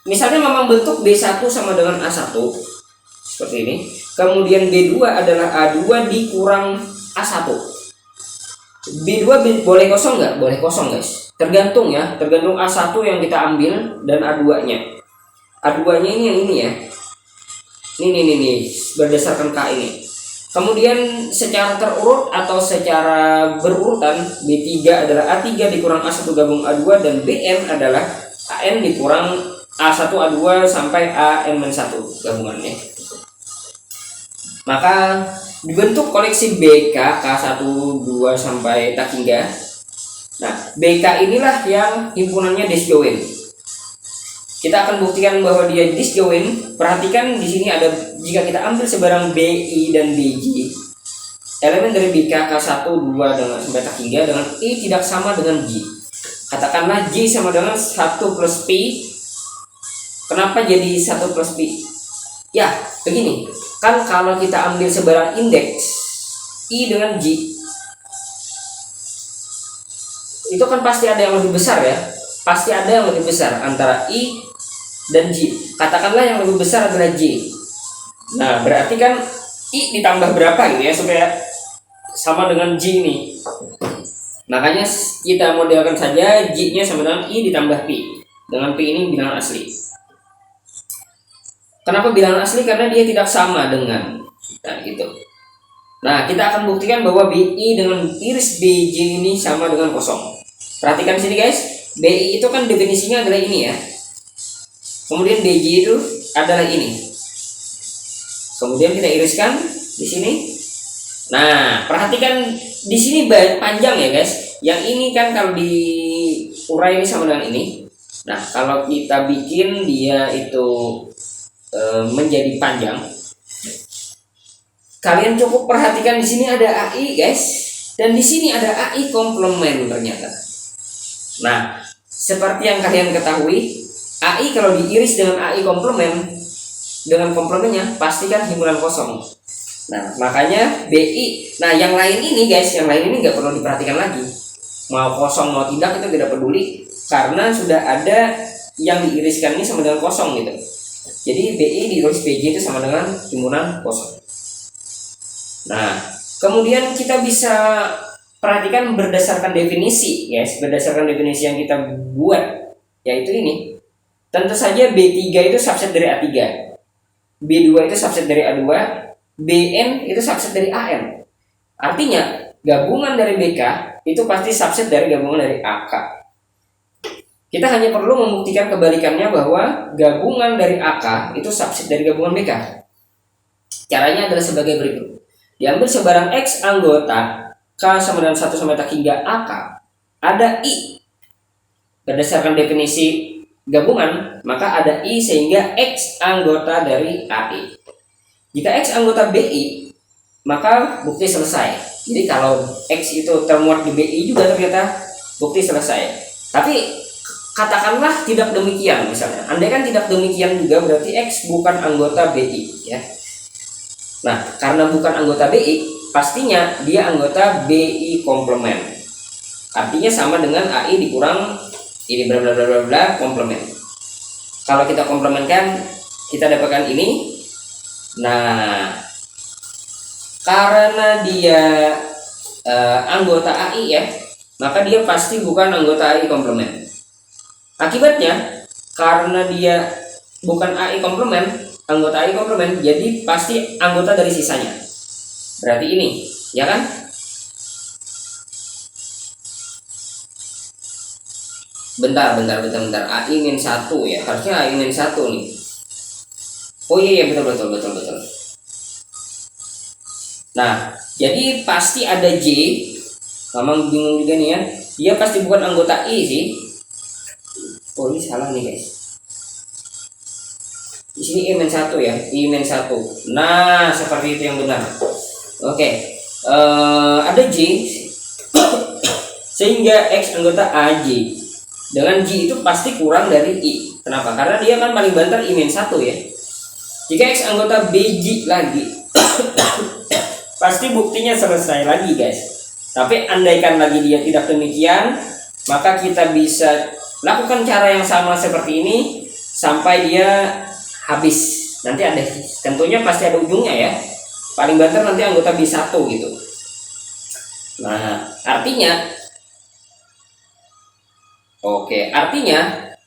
misalnya memang bentuk B1 sama dengan A1 seperti ini, kemudian B2 adalah A2 dikurang A1. B2 boleh kosong nggak? Boleh kosong guys, tergantung ya, tergantung A1 yang kita ambil dan A2 nya. A2 nya ini yang ini ya, ini berdasarkan K ini. Kemudian secara terurut atau secara berurutan, B3 adalah A3 dikurang A1 gabung A2, dan BN adalah AN dikurang A1 A2 sampai AN-1 gabungannya. Maka dibentuk koleksi BK K1 2 sampai tak hingga. Nah, BK inilah yang himpunannya disjoint. Kita akan buktikan bahwa dia disjoint. Perhatikan di sini ada, jika kita ambil sebarang BI dan BJ, elemen dari BK K1 2 dengan sampai tak hingga dengan I tidak sama dengan J. Katakanlah J sama dengan 1 plus P. Kenapa jadi 1 plus P? Ya, begini. Kan kalau kita ambil sebarang indeks I dengan J, itu kan pasti ada yang lebih besar ya. Pasti ada yang lebih besar antara I dan J. Katakanlah yang lebih besar adalah J. Nah, berarti kan I ditambah berapa gitu ya supaya sama dengan J ini. Makanya kita modelkan saja J-nya sama dengan I ditambah P. Dengan P ini bilangan asli. Kenapa bilangan asli? Karena dia tidak sama dengan gitu. Nah, kita akan buktikan bahwa BI dengan iris BJ ini sama dengan kosong. Perhatikan sini guys. BI itu kan definisinya adalah ini ya. Kemudian BJ itu adalah ini. Kemudian kita iriskan di sini. Nah, perhatikan di sini panjang ya guys. Yang ini kan kalau diurai ini sama dengan ini. Nah, kalau kita bikin dia itu menjadi panjang, kalian cukup perhatikan di sini ada AI guys, dan di sini ada AI komplement ternyata. Nah, seperti yang kalian ketahui, AI kalau diiris dengan AI komplement, dengan komplemennya pastikan himpunan kosong. Nah, makanya BI. Nah, yang lain ini guys, yang lain ini nggak perlu diperhatikan lagi. Mau kosong mau tidak itu tidak peduli, karena sudah ada yang diiriskan ini sama dengan kosong gitu. Jadi BI diiris BJ itu sama dengan himpunan kosong. Nah, kemudian kita bisa perhatikan berdasarkan definisi guys, berdasarkan definisi yang kita buat, yaitu ini. Tentu saja B3 itu subset dari A3, B2 itu subset dari A2, BN itu subset dari AN. Artinya gabungan dari BK itu pasti subset dari gabungan dari AK. Kita hanya perlu membuktikan kebalikannya bahwa gabungan dari AK itu subset dari gabungan BK. Caranya adalah sebagai berikut. Diambil sebarang X anggota K sama dengan 1 sampai tak hingga AK, ada I. Berdasarkan definisi gabungan, maka ada I sehingga X anggota dari AI. Jika X anggota BI, maka bukti selesai. Jadi kalau X itu termuat di BI juga ternyata bukti selesai. Tapi katakanlah tidak demikian misalnya. Andai kan tidak demikian juga berarti X bukan anggota BI ya. Nah, karena bukan anggota BI, pastinya dia anggota BI komplement. Artinya sama dengan AI dikurang ini bla bla bla bla bla komplement. Kalau kita komplementkan, kita dapatkan ini. Nah, karena dia anggota AI ya, maka dia pasti bukan anggota AI komplement. Akibatnya, karena dia bukan AI komplement, anggota AI komplement, jadi pasti anggota dari sisanya. Berarti ini, ya kan? Bentar. AI-1 ya, harusnya AI-1 nih. Oh iya betul. Nah, jadi pasti ada J. Memang bingung juga nih ya. Dia pasti bukan anggota I sih. Oh ini salah nih guys. Di sini I-1 ya, I-1. Nah, seperti itu yang benar. Oke. Ada J sehingga X anggota AJ. Dengan J itu pasti kurang dari I. Kenapa? Karena dia kan paling banter I-1 ya. Jika X anggota BJ lagi pasti buktinya selesai lagi guys. Tapi andaikan lagi dia tidak demikian, maka kita bisa Lakukan cara yang sama seperti ini sampai dia habis. Nanti ada, tentunya pasti ada ujungnya ya. Paling banter nanti anggota B1 gitu. Nah, artinya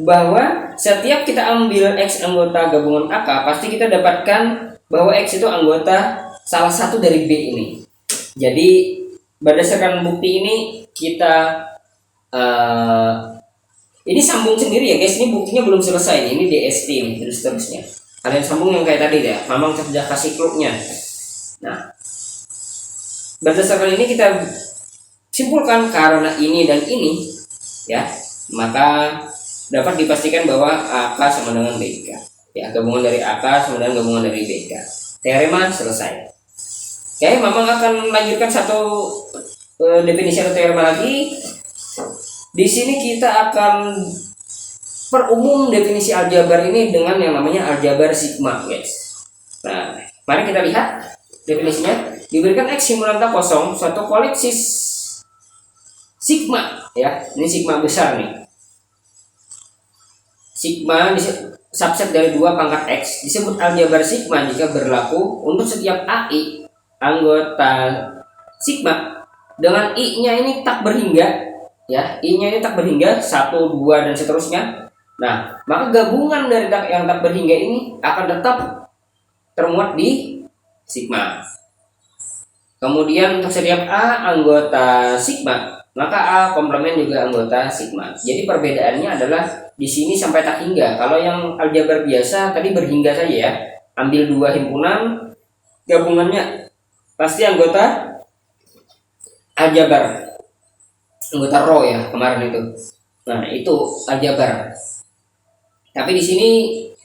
bahwa setiap kita ambil X anggota gabungan AK, pasti kita dapatkan bahwa X itu anggota salah satu dari B ini. Jadi berdasarkan bukti ini kita ini sambung sendiri ya guys, ini buktinya belum selesai ini DST ini terus terusnya. Kalian sambung yang kayak tadi ya, Mamang sudah kasih clue-nya. Nah, berdasarkan ini kita simpulkan karena ini dan ini ya, maka dapat dipastikan bahwa AK sama dengan BK. Ya, gabungan dari AK sama dengan gabungan dari BK. Teorema selesai. Oke, Mamang akan melanjutkan satu definisi atau teorema lagi. Di sini kita akan perumum definisi aljabar ini dengan yang namanya aljabar sigma, guys. Nah, mari kita lihat definisinya. Diberikan X simulan tak kosong suatu koleksi sigma, ya. Ini sigma besar nih. Sigma subset dari 2 pangkat X disebut aljabar sigma jika berlaku untuk setiap AI anggota sigma dengan I-nya ini tak berhingga. Ya, I-nya ini tak berhingga 1, 2 dan seterusnya. Nah, maka gabungan dari yang tak berhingga ini akan tetap termuat di sigma. Kemudian untuk setiap A anggota sigma, maka A komplement juga anggota sigma. Jadi perbedaannya adalah di sini sampai tak hingga. Kalau yang aljabar biasa tadi berhingga saja ya. Ambil 2 himpunan, gabungannya pasti anggota aljabar. Anggota row ya kemarin itu. Nah, itu aljabar. Tapi di sini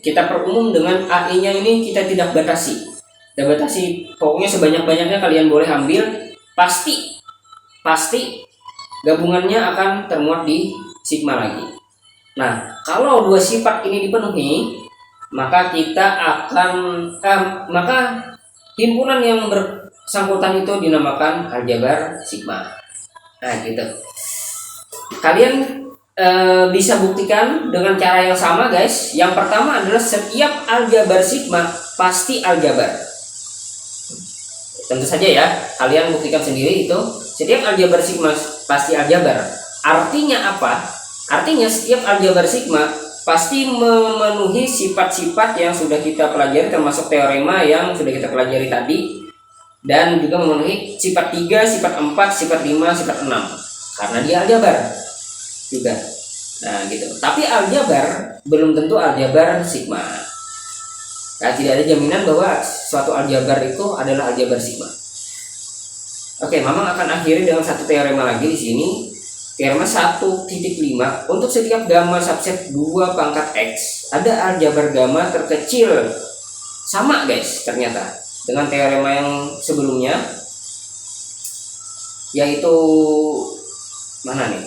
kita perumum dengan AI-nya ini kita tidak batasi. Kita batasi pokoknya sebanyak-banyaknya kalian boleh ambil, pasti gabungannya akan termuat di sigma lagi. Nah, kalau 2 sifat ini dipenuhi, maka kita akan maka himpunan yang bersangkutan itu dinamakan aljabar sigma. Nah, gitu. Kalian bisa buktikan dengan cara yang sama, guys. Yang pertama adalah setiap aljabar sigma pasti aljabar. Tentu saja ya, kalian buktikan sendiri itu. Setiap aljabar sigma pasti aljabar. Artinya apa? Artinya setiap aljabar sigma pasti memenuhi sifat-sifat yang sudah kita pelajari, termasuk teorema yang sudah kita pelajari tadi, dan juga memenuhi sifat 3, sifat 4, sifat 5, sifat 6. Karena dia aljabar juga. Nah, gitu. Tapi aljabar belum tentu aljabar sigma. Nah, tidak ada jaminan bahwa suatu aljabar itu adalah aljabar sigma. Oke, Mamang akan akhiri dengan satu teorema lagi di sini. Teorema 1.5. Untuk setiap gamma subset 2 pangkat X, ada aljabar gamma terkecil. Sama, guys, ternyata dengan teorema yang sebelumnya, yaitu mana nih?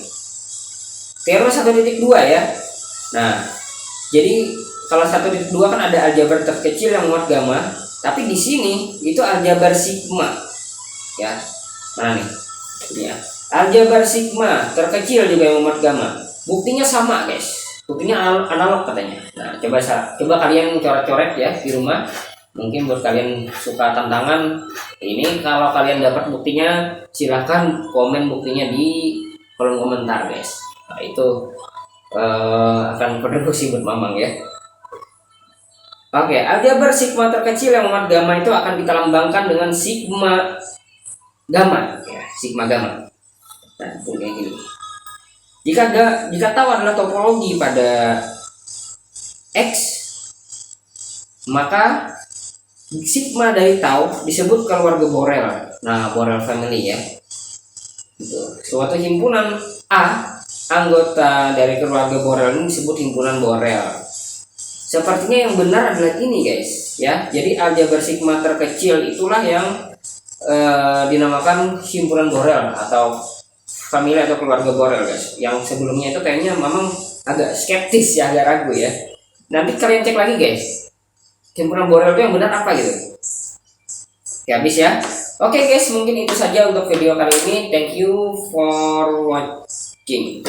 Teorema 1.2 ya. Nah, jadi kalau 1.2 kan ada aljabar terkecil yang muat gamma, tapi di sini itu aljabar sigma. Ya. Mana nih? Ini ya. Aljabar sigma terkecil juga yang muat gamma. Buktinya sama, guys. Buktinya analog katanya. Nah, coba kalian coret-coret ya di rumah. Mungkin buat kalian suka tantangan ini, kalau kalian dapat buktinya silahkan komen buktinya di kolom komentar, guys. Nah, itu akan kontribusi buat Mamang ya. Oke, aljabar sigma terkecil yang muat gamma itu akan kita lambangkan dengan sigma gamma ya, sigma gamma. Nah, kayak gini. Jika tahu adalah topologi pada X, maka sigma dari tau disebut keluarga Borel. Nah, Borel family ya. Gitu. Suatu himpunan A anggota dari keluarga Borel ini disebut himpunan Borel. Sepertinya yang benar adalah ini, guys, ya. Jadi aljabar sigma terkecil itulah yang dinamakan himpunan Borel atau famili atau keluarga Borel, guys. Yang sebelumnya itu kayaknya Mamang agak skeptis ya, agak ragu ya. Nanti kalian cek lagi, guys. Himpunan Borel itu yang benar apa gitu. Oke, habis ya. Oke, guys, mungkin itu saja untuk video kali ini. Thank you for watching.